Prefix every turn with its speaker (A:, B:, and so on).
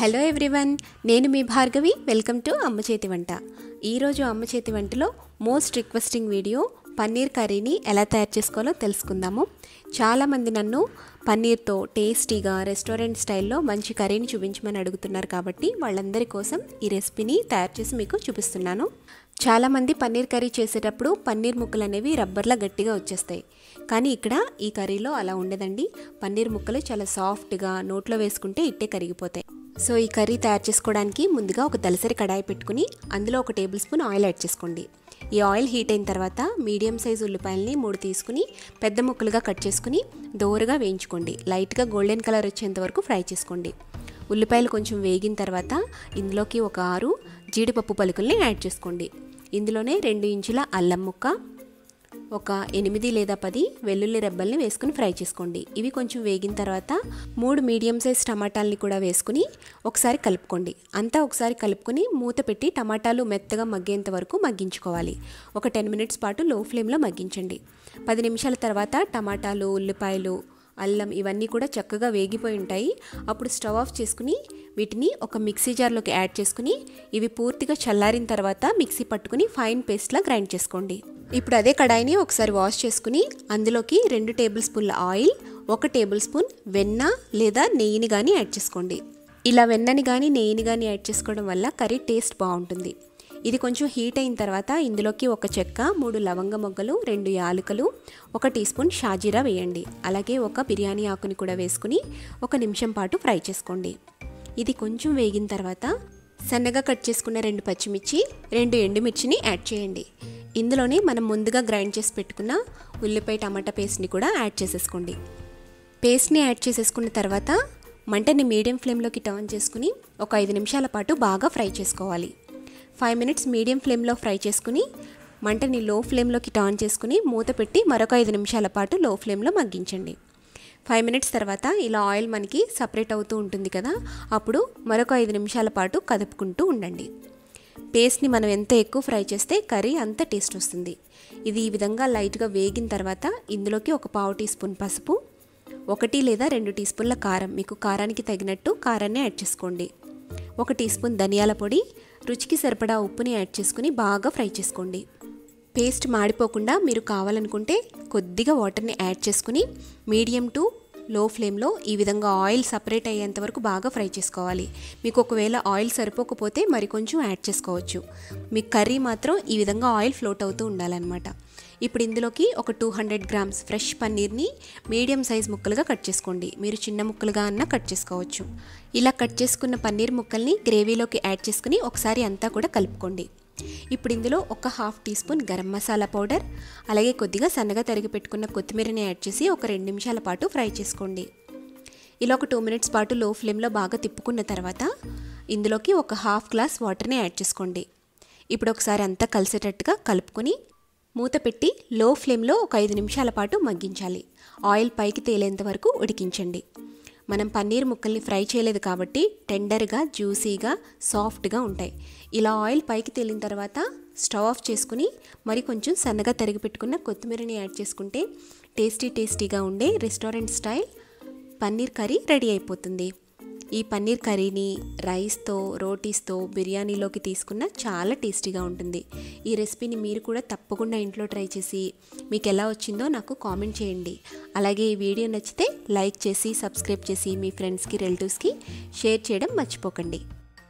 A: Hello everyone, నేను మీ Bhargavi. Welcome to అమ్మ చేతి వంట. ఈరోజు అమ్మ చేతి వంటలో మోస్ట్ రిక్వెస్టింగ్ వీడియో పన్నీర్ కర్రీని ఎలా తయారు చేసుకోవాలో తెలుసుకుందాము. చాలామంది నన్ను పన్నీర్తో టేస్టీగా రెస్టారెంట్ స్టైల్లో మంచి కర్రీని చూపించమని అడుగుతున్నారు, కాబట్టి వాళ్ళందరి కోసం ఈ రెసిపీని తయారు చేసి మీకు చూపిస్తున్నాను. చాలామంది పన్నీర్ కర్రీ చేసేటప్పుడు పన్నీర్ ముక్కలు అనేవి రబ్బర్లా గట్టిగా వచ్చేస్తాయి, కానీ ఇక్కడ ఈ కర్రీలో అలా ఉండదండి. పన్నీర్ ముక్కలు చాలా సాఫ్ట్గా నోట్లో వేసుకుంటే ఇట్టే కరిగిపోతాయి. సో ఈ కర్రీ తయారు చేసుకోవడానికి ముందుగా ఒక దలసరి కడాయి పెట్టుకుని అందులో 1 టేబుల్ స్పూన్ ఆయిల్ యాడ్ చేసుకోండి. ఈ ఆయిల్ హీట్ అయిన తర్వాత మీడియం సైజ్ ఉల్లిపాయలని 3 తీసుకుని పెద్ద ముక్కలుగా కట్ చేసుకుని దోరగా వేయించుకోండి. లైట్గా గోల్డెన్ కలర్ వచ్చేంత వరకు ఫ్రై చేసుకోండి. ఉల్లిపాయలు కొంచెం వేగిన తర్వాత ఇందులోకి ఒక 6 జీడిపప్పు పలుకుల్ని యాడ్ చేసుకోండి. ఇందులోనే 2 ఇంచుల అల్లం ముక్క, ఒక 8 లేదా 10 వెల్లుల్లి రెబ్బల్ని వేసుకుని ఫ్రై చేసుకోండి. ఇవి కొంచెం వేగిన తర్వాత 3 మీడియం సైజ్ టమాటాలని కూడా వేసుకుని ఒకసారి కలుపుకోండి. అంతా ఒకసారి కలుపుకొని మూత పెట్టి టమాటాలు మెత్తగా మగ్గేంత వరకు మగ్గించుకోవాలి. ఒక 10 మినిట్స్ పాటు లో ఫ్లేమ్లో మగ్గించండి. 10 నిమిషాల తర్వాత టమాటాలు, ఉల్లిపాయలు, అల్లం ఇవన్నీ కూడా చక్కగా వేగిపోయి ఉంటాయి. అప్పుడు స్టవ్ ఆఫ్ చేసుకుని వీటిని ఒక మిక్సీ జార్లోకి యాడ్ చేసుకుని ఇవి పూర్తిగా చల్లారిన తర్వాత మిక్సీ పట్టుకుని ఫైన్ పేస్ట్లా గ్రైండ్ చేసుకోండి. ఇప్పుడు అదే కడాయిని ఒకసారి వాష్ చేసుకుని అందులోకి 2 టేబుల్ స్పూన్ల ఆయిల్, 1 టేబుల్ స్పూన్ వెన్న లేదా నెయ్యిని కానీ యాడ్ చేసుకోండి. ఇలా వెన్నని కానీ నెయ్యిని కానీ యాడ్ చేసుకోవడం వల్ల కర్రీ టేస్ట్ బాగుంటుంది. ఇది కొంచెం హీట్ అయిన తర్వాత ఇందులోకి 1 చెక్క, 3 లవంగ మొగ్గలు, 2 యాలకులు, 1 టీ స్పూన్ షాజీరా వేయండి. అలాగే 1 బిర్యానీ ఆకుని కూడా వేసుకుని 1 నిమిషం పాటు ఫ్రై చేసుకోండి. ఇది కొంచెం వేగిన తర్వాత సన్నగా కట్ చేసుకున్న 2 పచ్చిమిర్చి, 2 ఎండుమిర్చిని యాడ్ చేయండి. ఇందులోనే మనం ముందుగా గ్రైండ్ చేసి పెట్టుకున్న ఉల్లిపాయ టమాటా పేస్ట్ని కూడా యాడ్ చేసేసుకోండి. పేస్ట్ని యాడ్ చేసేసుకున్న తర్వాత మంటని మీడియం ఫ్లేమ్లోకి టర్న్ చేసుకుని ఒక 5 నిమిషాల పాటు బాగా ఫ్రై చేసుకోవాలి. 5 మినిట్స్ మీడియం ఫ్లేమ్లో ఫ్రై చేసుకుని మంటని లో ఫ్లేమ్లోకి టర్న్ చేసుకుని మూత పెట్టి మరొక 5 నిమిషాల పాటు లో ఫ్లేమ్లో మగ్గించండి. 5 మినిట్స్ తర్వాత ఇలా ఆయిల్ మనకి సపరేట్ అవుతూ ఉంటుంది కదా, అప్పుడు మరొక 5 నిమిషాల పాటు కదుపుకుంటూ ఉండండి. పేస్ట్ని మనం ఎంత ఎక్కువ ఫ్రై చేస్తే కర్రీ అంత టేస్ట్ వస్తుంది. ఇది ఈ విధంగా లైట్గా వేగిన తర్వాత ఇందులోకి ఒక 1/2 టీ స్పూన్ పసుపు, 1 లేదా 2 టీ స్పూన్ల కారం, మీకు కారానికి తగినట్టు కారాన్ని యాడ్ చేసుకోండి. 1 టీ స్పూన్ ధనియాల పొడి, రుచికి సరిపడా ఉప్పుని యాడ్ చేసుకుని బాగా ఫ్రై చేసుకోండి. పేస్ట్ మాడిపోకుండా మీరు కావాలనుకుంటే కొద్దిగా వాటర్ని యాడ్ చేసుకుని మీడియం టు లో ఫ్లేమ్లో ఈ విధంగా ఆయిల్ సపరేట్ అయ్యేంత వరకు బాగా ఫ్రై చేసుకోవాలి. మీకు ఒకవేళ ఆయిల్ సరిపోకపోతే మరి కొంచెం యాడ్ చేసుకోవచ్చు. మీ కర్రీ మాత్రం ఈ విధంగా ఆయిల్ ఫ్లోట్ అవుతూ ఉండాలన్నమాట. ఇప్పుడు ఇందులోకి ఒక 200 గ్రామ్స్ ఫ్రెష్ పన్నీర్ని మీడియం సైజ్ ముక్కలుగా కట్ చేసుకోండి. మీరు చిన్న ముక్కలుగా అన్నా కట్ చేసుకోవచ్చు. ఇలా కట్ చేసుకున్న పన్నీర్ ముక్కల్ని గ్రేవీలోకి యాడ్ చేసుకుని ఒకసారి అంతా కూడా కలుపుకోండి. ఇప్పుడు ఇందులో ఒక 1/2 teaspoon garam masala powder, అలాగే కొద్దిగా సన్నగా తరిగి పెట్టుకున్న కొత్తిమీరని యాడ్ చేసి ఒక 2 నిమిషాల పాటు ఫ్రై చేసుకోండి. ఇలా ఒక 2 మినిట్స్ పాటు లో ఫ్లేమ్లో బాగా తిప్పుకున్న తర్వాత ఇందులోకి ఒక 1/2 గ్లాస్ వాటర్ని యాడ్ చేసుకోండి. ఇప్పుడు ఒకసారి అంతా కలిసేటట్టుగా కలుపుకొని మూత పెట్టి లో ఫ్లేమ్లో ఒక 5 నిమిషాల పాటు మగ్గించాలి. ఆయిల్ పైకి తేలేంత వరకు ఉడికించండి. మనం పన్నీర్ ముక్కల్ని ఫ్రై చేయలేదు కాబట్టి టెండర్గా, జ్యూసీగా, సాఫ్ట్గా ఉంటాయి. ఇలా ఆయిల్ పైకి తేలిన తర్వాత స్టవ్ ఆఫ్ చేసుకుని మరి కొంచెం సన్నగా తరిగి పెట్టుకున్న కొత్తిమీరని యాడ్ చేసుకుంటే టేస్టీగా ఉండే restaurant style paneer curry ready అయిపోతుంది. ఈ పన్నీర్ కర్రీని రైస్తో, రోటీస్తో, బిర్యానీలోకి తీసుకున్న చాలా టేస్టీగా ఉంటుంది. ఈ రెసిపీని మీరు కూడా తప్పకుండా ఇంట్లో ట్రై చేసి మీకు ఎలా వచ్చిందో నాకు కామెంట్ చేయండి. అలాగే ఈ వీడియో నచ్చితే లైక్ చేసి, సబ్స్క్రైబ్ చేసి మీ ఫ్రెండ్స్కి, రిలేటివ్స్కి షేర్ చేయడం మర్చిపోకండి.